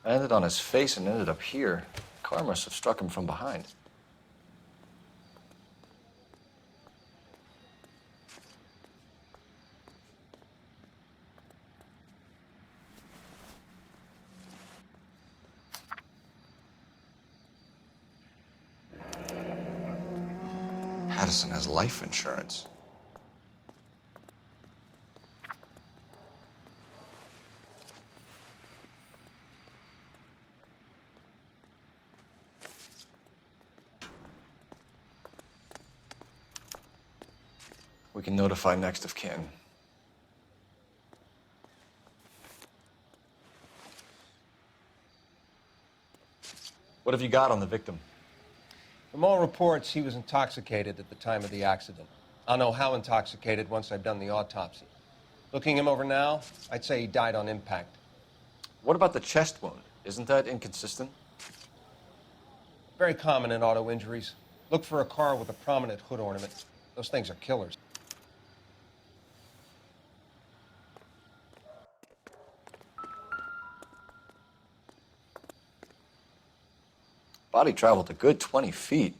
Landed on his face and ended up here. Car must have struck him from behind. Addison has life insurance. We can notify next of kin. What have you got on the victim? From all reports, he was intoxicated at the time of the accident. I'll know how intoxicated once I've done the autopsy. Looking him over now, I'd say he died on impact. What about the chest wound? Isn't that inconsistent? Very common in auto injuries. Look for a car with a prominent hood ornament. Those things are killers. Body traveled a good 20 feet.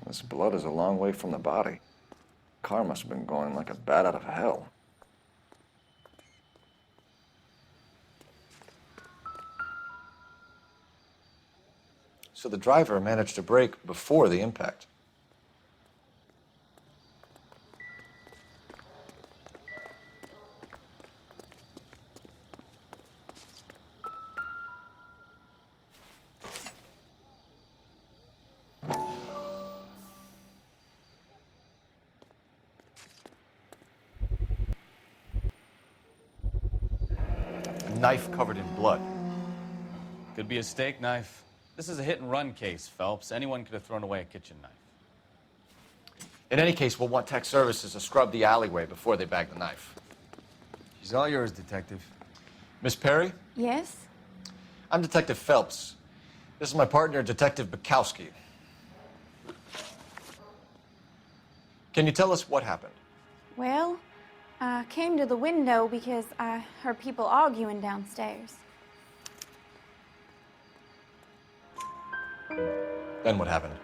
This blood is a long way from the body. Car must have been going like a bat out of hell. So the driver managed to brake before the impact. A knife covered in blood. Could be a steak knife. This is a hit-and-run case, Phelps. Anyone could have thrown away a kitchen knife. In any case, we'll want tech services to scrub the alleyway before they bag the knife. She's all yours, Detective. Miss Perry? Yes? I'm Detective Phelps. This is my partner, Detective Bukowski. Can you tell us what happened? Well, I came to the window because I heard people arguing downstairs. Then what happened?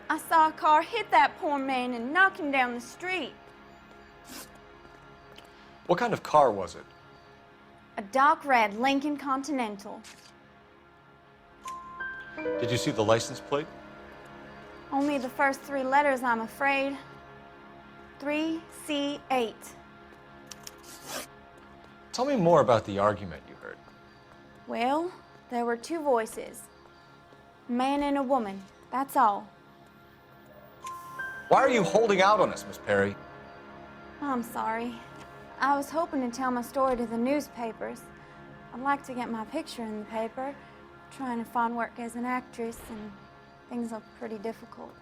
I saw a car hit that poor man and knock him down the street. What kind of car was it? A dark red Lincoln Continental. Did you see the license plate? Only the first three letters, I'm afraid. 3C8. Tell me more about the argument you heard. Well, there were two voices. A man and a woman, that's all. Why are you holding out on us, Miss Perry? I'm sorry. I was hoping to tell my story to the newspapers. I'd like to get my picture in the paper. Trying to find work as an actress, and things look pretty difficult.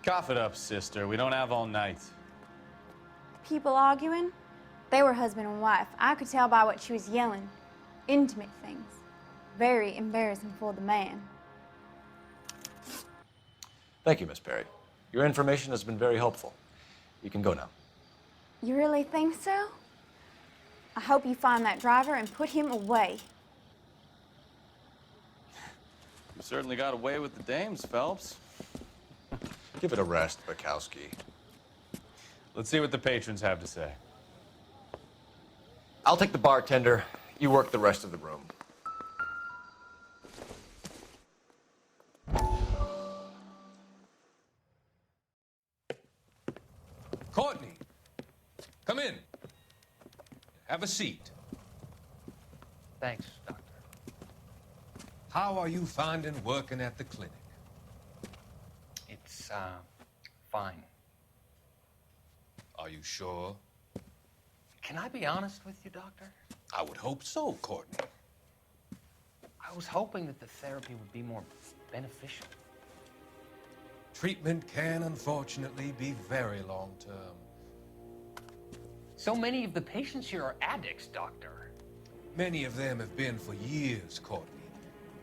Cough it up, sister. We don't have all night. People arguing? They were husband and wife. I could tell by what she was yelling. Intimate things. Very embarrassing for the man. Thank you, Miss Perry. Your information has been very helpful. You can go now. You really think so? I hope you find that driver and put him away. You certainly got away with the dames, Phelps. Give it a rest, Bukowski. Let's see what the patrons have to say. I'll take the bartender. You work the rest of the room. Courtney, come in. Have a seat. Thanks, Doctor. How are you finding working at the clinic? It's, fine. Are you sure? Can I be honest with you, Doctor? I would hope so, Courtney. I was hoping that the therapy would be more beneficial. Treatment can, unfortunately, be very long-term. So many of the patients here are addicts, Doctor. Many of them have been for years, Courtney.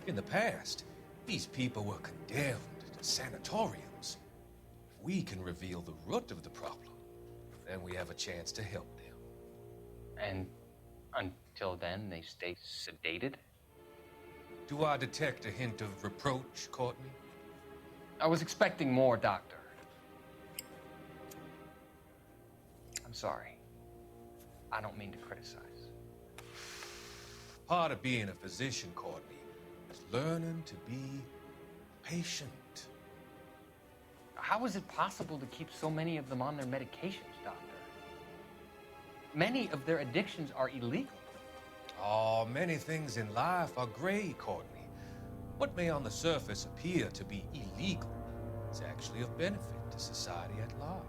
In the past, these people were condemned to sanatoriums. we can reveal the root of the problem, then we have a chance to help them. And until then, they stay sedated? Do I detect a hint of reproach, Courtney? I was expecting more, Doctor. I'm sorry. I don't mean to criticize. Part of being a physician, Courtney, is learning to be patient. How is it possible to keep so many of them on their medications, Doctor? Many of their addictions are illegal. Oh, many things in life are gray, Courtney. What may on the surface appear to be illegal is actually of benefit to society at large.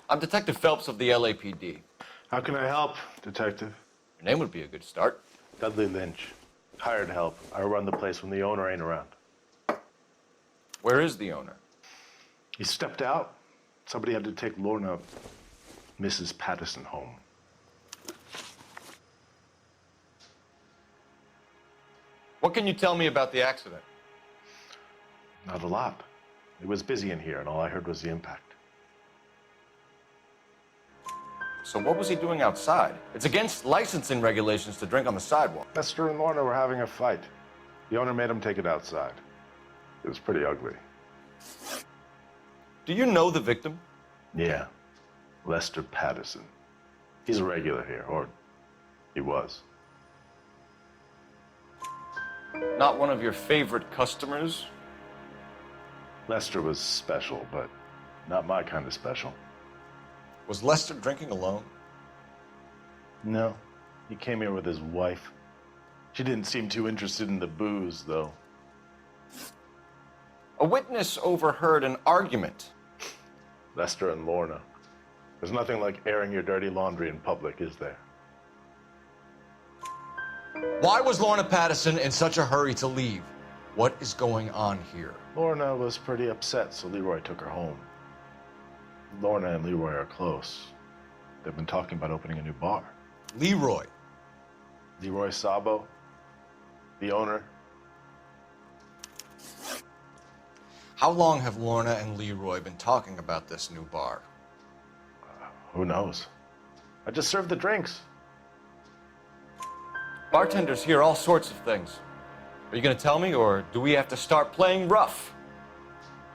I'm Detective Phelps of the LAPD. How can I help, Detective? Your name would be a good start. Dudley Lynch. Hired help. I run the place when the owner ain't around. Where is the owner? He stepped out. Somebody had to take Lorna, Mrs. Patterson, home. What can you tell me about the accident? Not a lot. It was busy in here, and all I heard was the impact. So what was he doing outside? It's against licensing regulations to drink on the sidewalk. Lester and Lorna were having a fight. The owner made him take it outside. It was pretty ugly. Do you know the victim? Yeah. Lester Patterson. He's a regular here, or he was. Not one of your favorite customers? Lester was special, but not my kind of special. Was Lester drinking alone? No. He came here with his wife. She didn't seem too interested in the booze, though. A witness overheard an argument. Lester and Lorna. There's nothing like airing your dirty laundry in public, is there? Why was Lorna Patterson in such a hurry to leave? What is going on here? Lorna was pretty upset, so Leroy took her home. Lorna and Leroy are close. They've been talking about opening a new bar. Leroy. Leroy Sabo, the owner. How long have Lorna and Leroy been talking about this new bar? Who knows? I just served the drinks. Bartenders hear all sorts of things. Are you going to tell me, or do we have to start playing rough?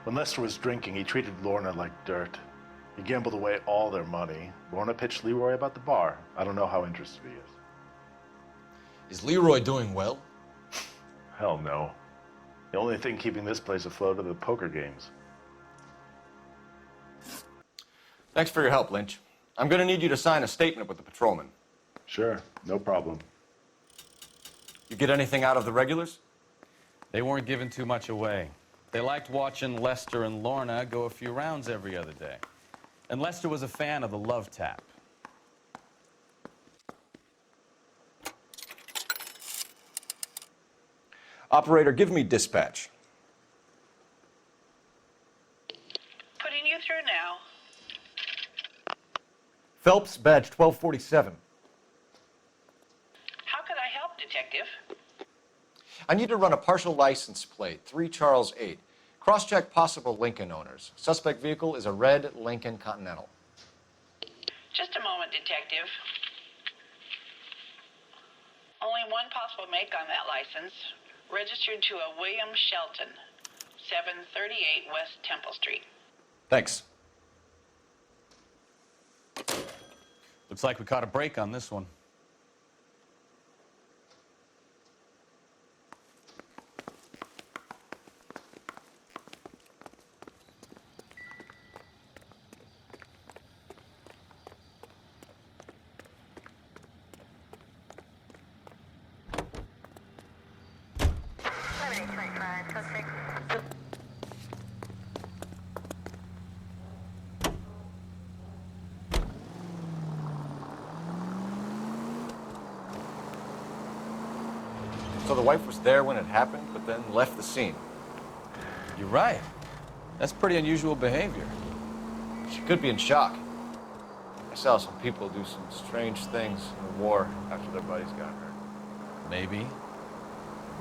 When Lester was drinking, he treated Lorna like dirt. He gambled away all their money. Lorna pitched Leroy about the bar. I don't know how interested he is. Is Leroy doing well? Hell no. The only thing keeping this place afloat are the poker games. Thanks for your help, Lynch. I'm going to need you to sign a statement with the patrolman. Sure, no problem. You get anything out of the regulars? They weren't giving too much away. They liked watching Lester and Lorna go a few rounds every other day. And Lester was a fan of the love tap. Operator, give me dispatch. Putting you through now. Phelps, badge 1247. How could I help, Detective? I need to run a partial license plate, 3 Charles 8. Cross-check possible Lincoln owners. Suspect vehicle is a red Lincoln Continental. Just a moment, Detective. Only one possible make on that license. Registered to a William Shelton, 738 West Temple Street. Thanks. Looks like we caught a break on this one. So the wife was there when it happened, but then left the scene. You're right. That's pretty unusual behavior. She could be in shock. I saw some people do some strange things in the war after their buddies got hurt. Maybe.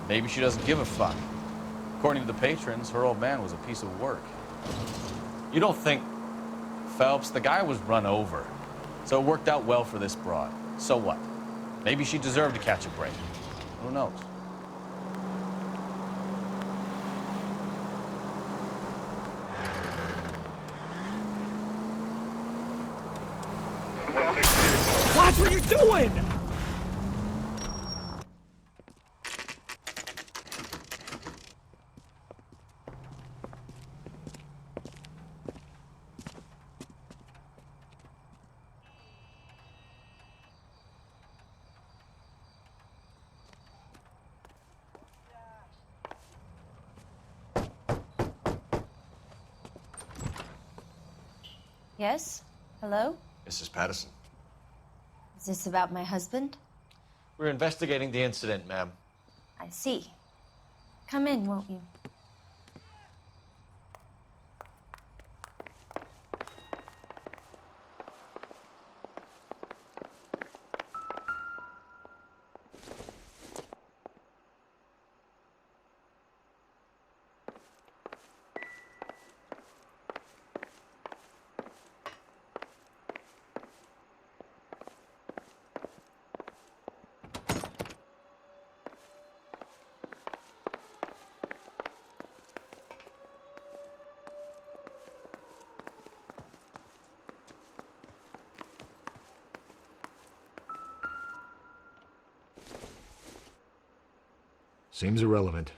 Maybe she doesn't give a fuck. According to the patrons, her old man was a piece of work. You don't think... Phelps, the guy was run over. So it worked out well for this broad. So what? Maybe she deserved to catch a break. Who knows? Watch what you're doing! Yes? Hello? Mrs. Patterson. Is this about my husband? We're investigating the incident, ma'am. I see. Come in, won't you? Seems irrelevant.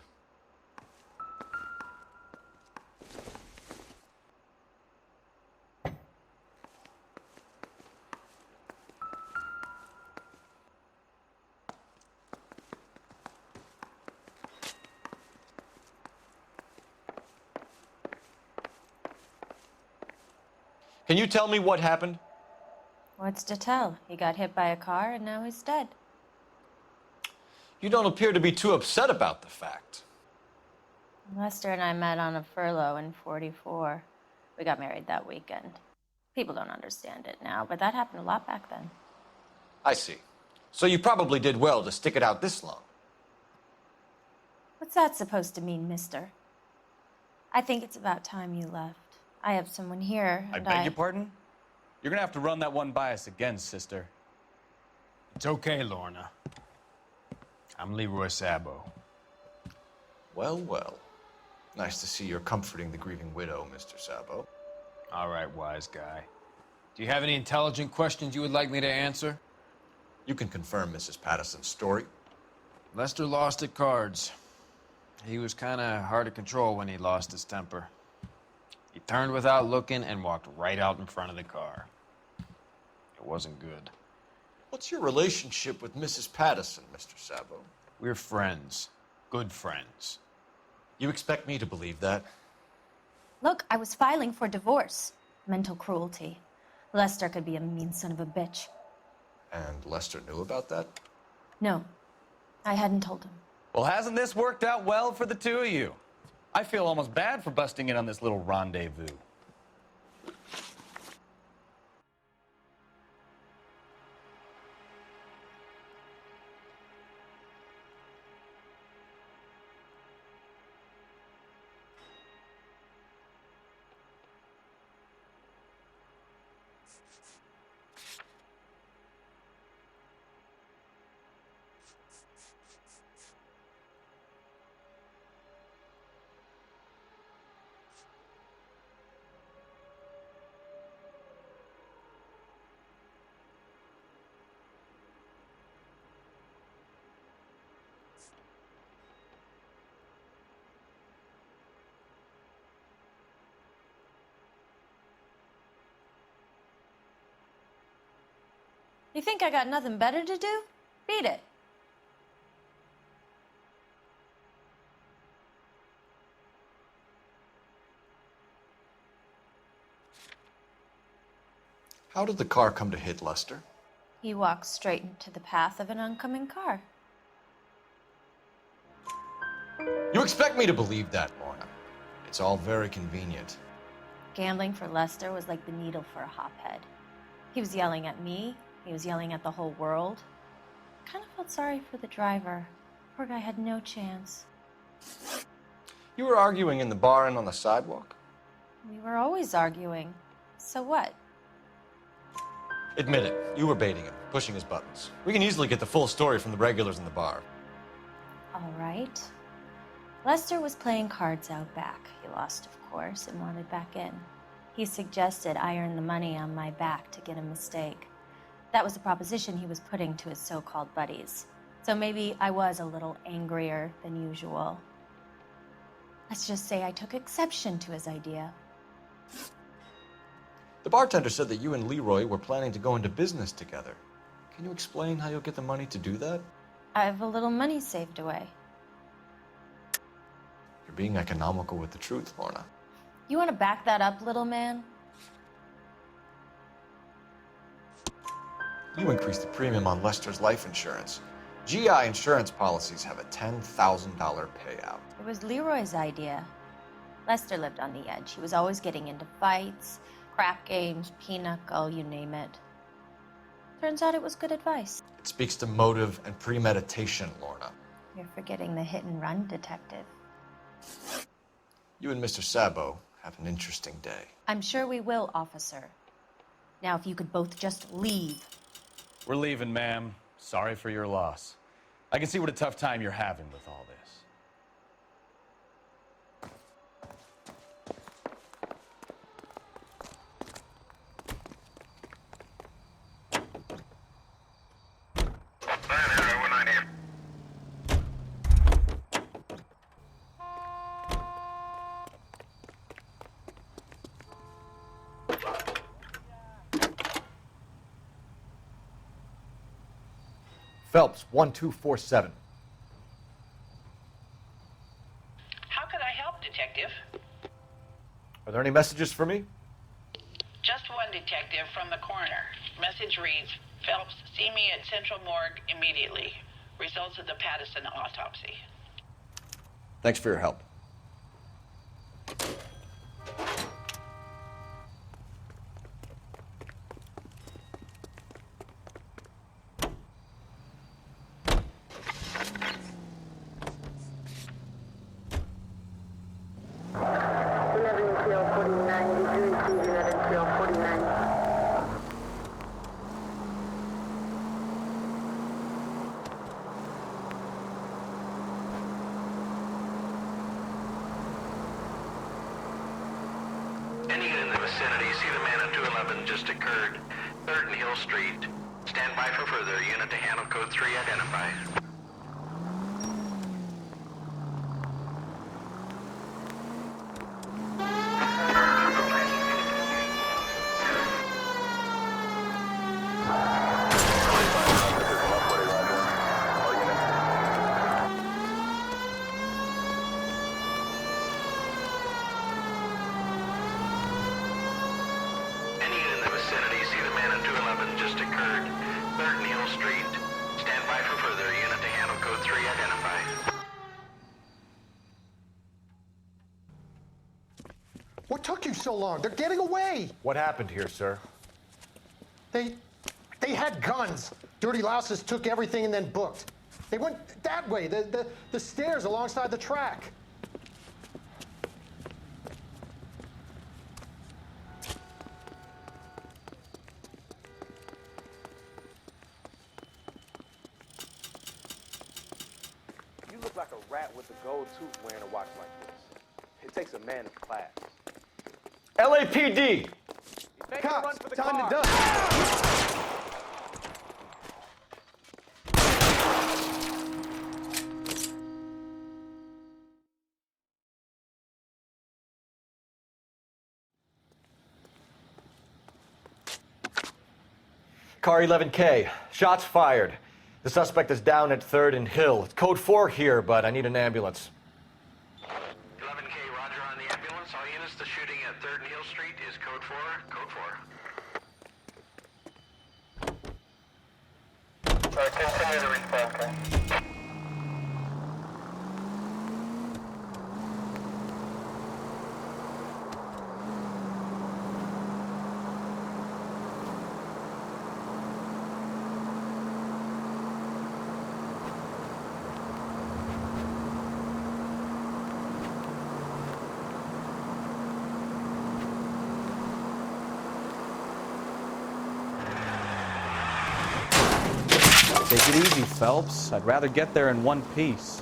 Can you tell me what happened? What's to tell? He got hit by a car and now he's dead. You don't appear to be too upset about the fact. Lester and I met on a furlough in '44. We got married that weekend. People don't understand it now, but that happened a lot back then. I see. So you probably did well to stick it out this long. What's that supposed to mean, mister? I think it's about time you left. I have someone here, I and beg your pardon? You're gonna have to run that one by us again, sister. It's okay, Lorna. I'm Leroy Sabo. Well, well. Nice to see you're comforting the grieving widow, Mr. Sabo. All right, wise guy. Do you have any intelligent questions you would like me to answer? You can confirm Mrs. Patterson's story. Lester lost at cards. He was kind of hard to control when he lost his temper. He turned without looking and walked right out in front of the car. It wasn't good. What's your relationship with Mrs. Patterson, Mr. Sabo? We're friends. Good friends. You expect me to believe that? Look, I was filing for divorce. Mental cruelty. Lester could be a mean son of a bitch. And Lester knew about that? No, I hadn't told him. Well, hasn't this worked out well for the two of you? I feel almost bad for busting in on this little rendezvous. You think I got nothing better to do? Beat it. How did the car come to hit Lester? He walked straight into the path of an oncoming car. You expect me to believe that, Lorna? It's all very convenient. Gambling for Lester was like the needle for a hophead. He was yelling at me. He was yelling at the whole world. kind of felt sorry for the driver. Poor guy had no chance. You were arguing in the bar and on the sidewalk? We were always arguing. So what? Admit it, you were baiting him, pushing his buttons. We can easily get the full story from the regulars in the bar. All right. Lester was playing cards out back. He lost, of course, and wanted back in. He suggested I earn the money on my back to get a mistake. That was the proposition he was putting to his so-called buddies. So maybe I was a little angrier than usual. Let's just say I took exception to his idea. The bartender said that you and Leroy were planning to go into business together. Can you explain how you'll get the money to do that? I have a little money saved away. You're being economical with the truth, Lorna. You want to back that up, little man? You increased the premium on Lester's life insurance. GI insurance policies have a $10,000 payout. It was Leroy's idea. Lester lived on the edge. He was always getting into fights, crap games, pinochle, you name it. Turns out it was good advice. It speaks to motive and premeditation, Lorna. You're forgetting the hit and run detective. You and Mr. Sabo have an interesting day. I'm sure we will, officer. Now, if you could both just leave. We're leaving, ma'am. Sorry for your loss. I can see what a tough time you're having with all this. Phelps, 1247. How could I help, Detective? Are there any messages for me? Just one detective from the coroner. Message reads, Phelps, see me at Central Morgue immediately. Results of the Pattison autopsy. Thanks for your help. Any unit in the vicinity, see the man at 211 just occurred. 3rd and Hill Street. Stand by for further. Unit to handle code 3 identify. What took you so long? They're getting away. What happened here, sir? They had guns. Dirty louses took everything and then booked. They went that way, the stairs alongside the track. You look like a rat with a gold tooth wearing a watch like this. It takes a man of class. LAPD! Cops, time to duck. Car 11K. Shots fired. The suspect is down at 3rd and Hill. It's code 4 here, but I need an ambulance. 11K, roger on the ambulance. All units, the shooting at 3rd and Hill Street is code 4. Code 4. Continue to respond, okay? Take it easy, Phelps. I'd rather get there in one piece.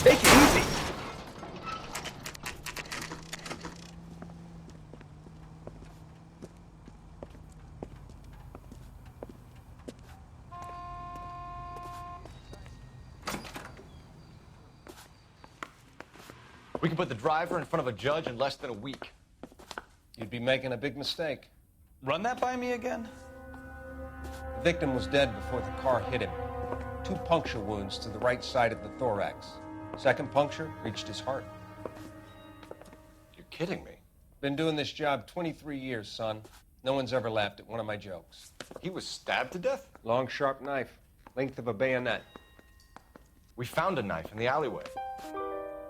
Take it easy. We can put the driver in front of a judge in less than a week. You'd be making a big mistake. Run that by me again? The victim was dead before the car hit him. 2 puncture wounds to the right side of the thorax. Second puncture reached his heart. You're kidding me. Been doing this job 23 years, son. No one's ever laughed at one of my jokes. He was stabbed to death? Long, sharp knife, length of a bayonet. We found a knife in the alleyway.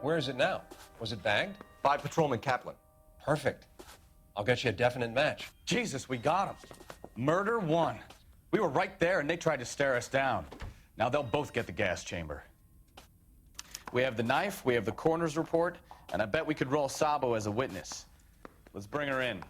Where is it now? Was it bagged? By Patrolman Kaplan. Perfect. I'll get you a definite match. Jesus, we got him. Murder 1. We were right there and they tried to stare us down. Now they'll both get the gas chamber. We have the knife, we have the coroner's report, and I bet we could roll Sabo as a witness. Let's bring her in.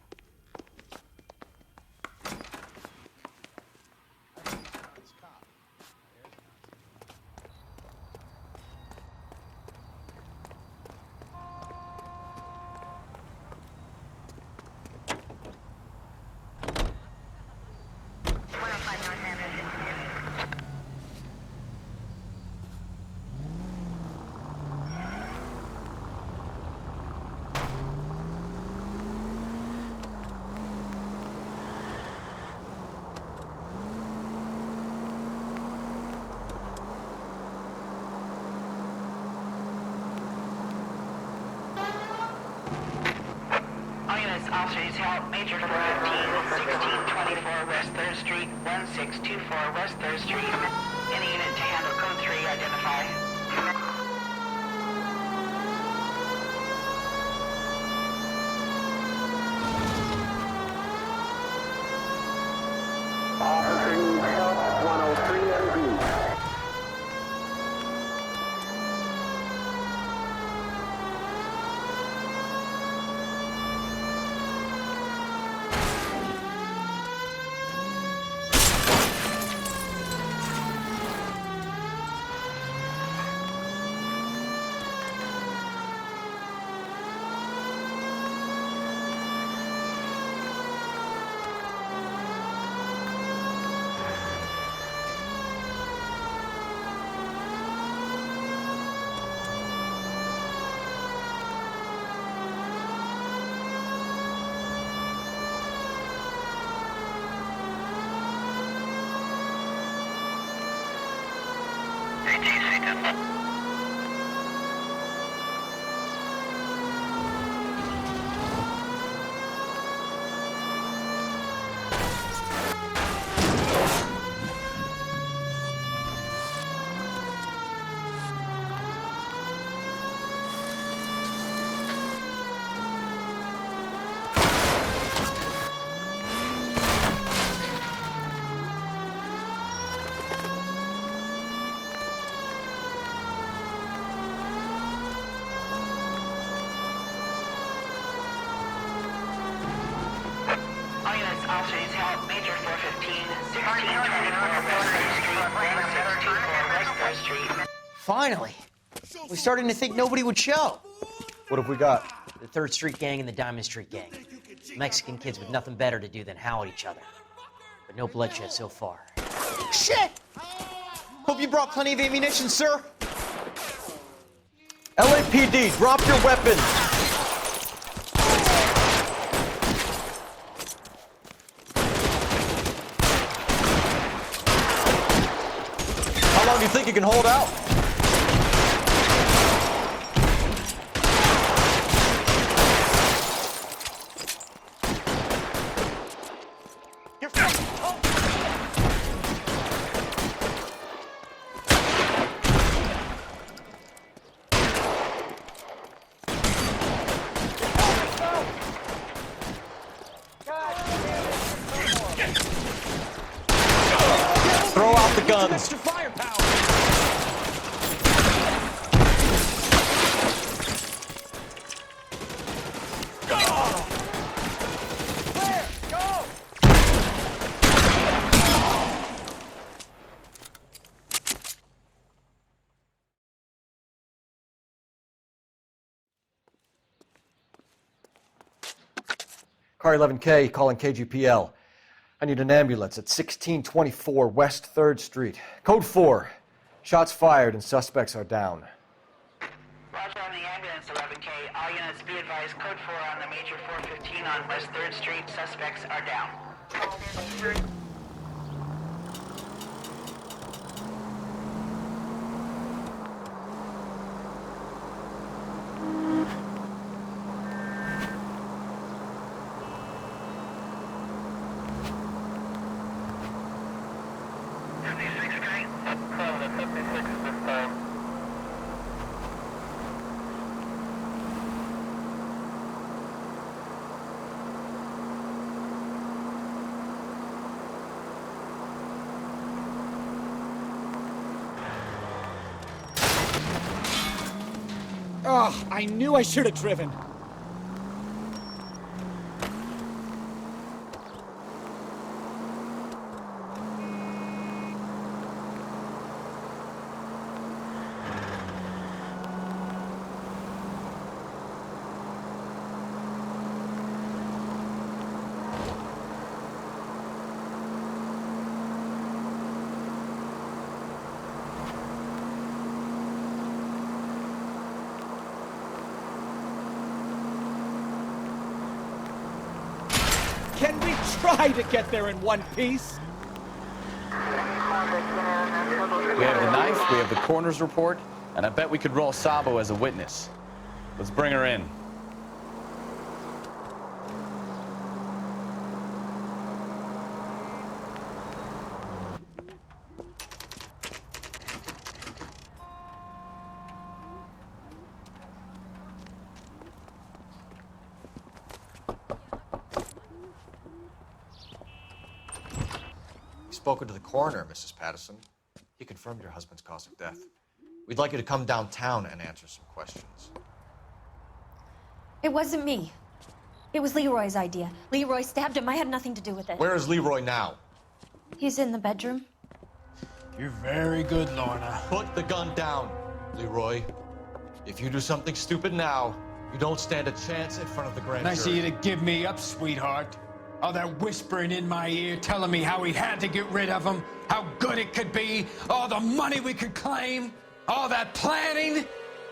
Officers help Major 415, 1624 West 3rd Street, 1624 West 3rd Street. Any unit to handle code 3, identify. Offering help 103 MB. Officers help Major 415, 1624 West 3rd Street, 1624 West 3rd Street. Finally! We're starting to think nobody would show. What have we got? The 3rd Street Gang and the Diamond Street Gang. Mexican kids with nothing better to do than howl at each other. But no bloodshed so far. Shit! Hope you brought plenty of ammunition, sir. LAPD, drop your weapons! How long do you think you can hold out? Throw out the guns. Extra firepower. Car 11K calling KGPL. I need an ambulance at 1624 West 3rd Street. Code 4. Shots fired and suspects are down. Roger on the ambulance, 11K. All units be advised, code 4 on the major 415 on West 3rd Street. Suspects are down. Oh, I knew I should have driven. Can we try to get there in one piece? We have the knife, we have the coroner's report, and I bet we could roll Sabo as a witness. Let's bring her in. Spoken to the coroner, Mrs. Patterson. He confirmed your husband's cause of death. We'd like you to come downtown and answer some questions. It wasn't me. It was Leroy's idea. Leroy stabbed him. I had nothing to do with it. Where is Leroy now? He's in the bedroom. You're very good, Lorna. Put the gun down, Leroy. If you do something stupid now, you don't stand a chance in front of the grand Nice of jury. you to give me up, sweetheart. All that whispering in my ear, telling me how we had to get rid of him, how good it could be, all the money we could claim, all that planning,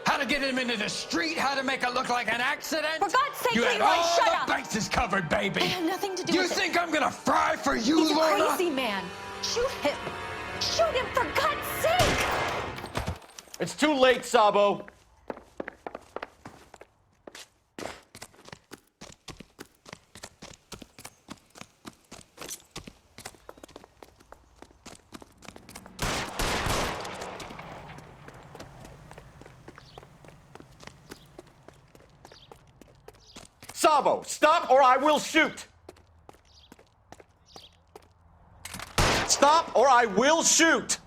how to get him into the street, how to make it look like an accident. For God's sake, you had Leroy, all shut the up! bases covered, baby. I had nothing to do You with it. think I'm gonna fry for you, He's a Lorna? crazy man. Shoot him. Shoot him, for God's sake! It's too late, Sabo. Sabo, stop or I will shoot! Stop or I will shoot!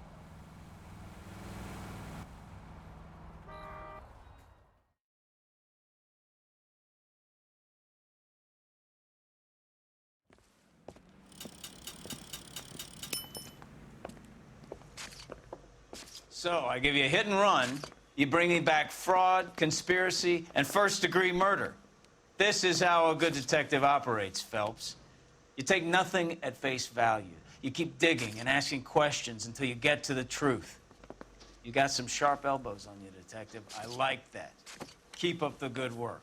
So, I give you a hit and run, you bring me back fraud, conspiracy, and first-degree murder. This is how a good detective operates, Phelps. You take nothing at face value. You keep digging and asking questions until you get to the truth. You got some sharp elbows on you, detective. I like that. Keep up the good work.